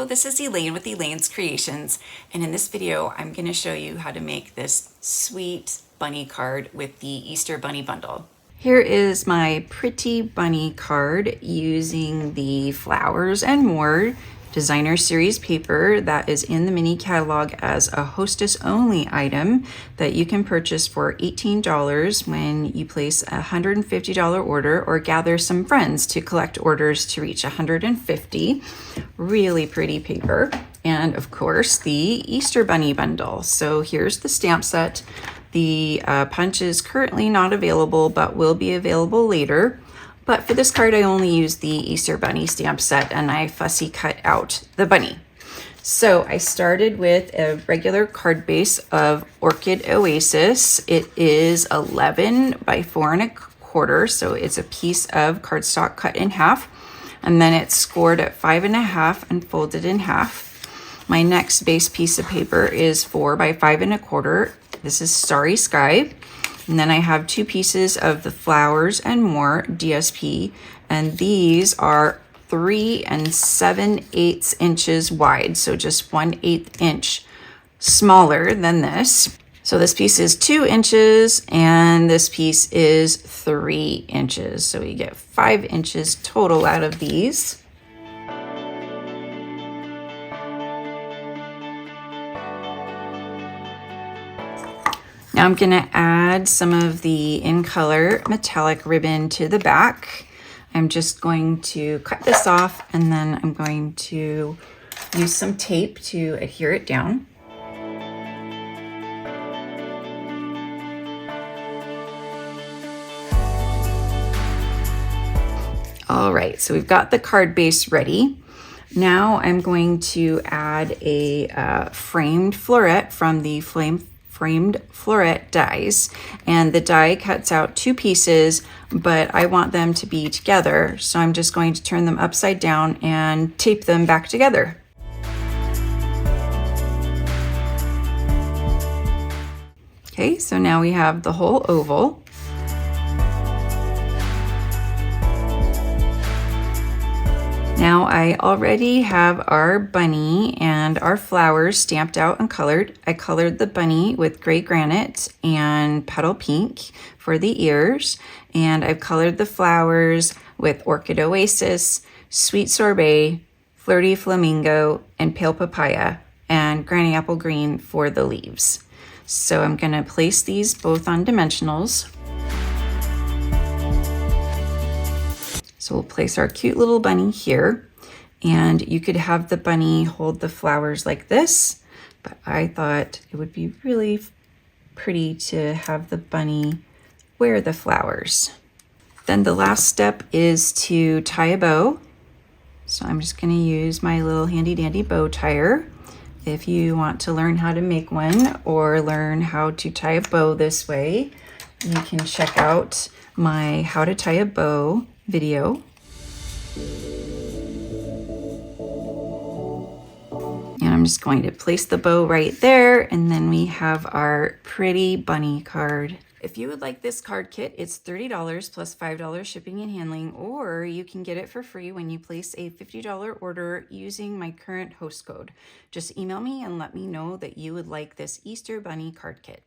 Hello, this is Elaine with Elaine's Creations, and in this video I'm going to show you how to make this sweet bunny card with the Easter Bunny bundle. Here is my pretty bunny card using the Flowers and More designer series paper that is in the mini catalog as a hostess only item that you can purchase for $18 when you place a $150 order or gather some friends to collect orders to reach 150. Really pretty paper. And of course the Easter Bunny bundle. So here's the stamp set. The punch is currently not available but will be available later. But for this card, I only used the Easter Bunny stamp set and I fussy cut out the bunny. So I started with a regular card base of Orchid Oasis. It is 11 by 4 1/4, so it's a piece of cardstock cut in half. And then it's scored at 5 1/2 and folded in half. My next base piece of paper is 4 by 5 1/4. This is Starry Sky. And then I have 2 pieces of the Flowers and More DSP, and these are 3 7/8 inches wide, so just 1/8 inch smaller than this. So this piece is 2 inches and this piece is 3 inches. So we get 5 inches total out of these. Now I'm gonna add some of the in color metallic ribbon to the back. I'm just going to cut this off and then I'm going to use some tape to adhere it down. All right, so we've got the card base ready. Now I'm going to add a framed floret from the framed floret dies, and the die cuts out 2 pieces, but I want them to be together, so I'm just going to turn them upside down and tape them back together. Okay, so now we have the whole oval. Now I already have our bunny and our flowers stamped out and colored. I colored the bunny with gray granite and petal pink for the ears, and I've colored the flowers with Orchid Oasis, Sweet Sorbet, Flirty Flamingo, and Pale Papaya, and Granny Apple Green for the leaves. So I'm gonna place these both on dimensionals. So we'll place our cute little bunny here, and you could have the bunny hold the flowers like this, but I thought it would be really pretty to have the bunny wear the flowers. Then the last step is to tie a bow. So I'm just gonna use my little handy dandy bow tire. If you want to learn how to make one or learn how to tie a bow this way, you can check out my How to Tie a Bow video. And I'm just going to place the bow right there, and then we have our pretty bunny card. If you would like this card kit, it's $30 plus $5 shipping and handling, or you can get it for free when you place a $50 order using my current host code. Just email me and let me know that you would like this Easter Bunny card kit.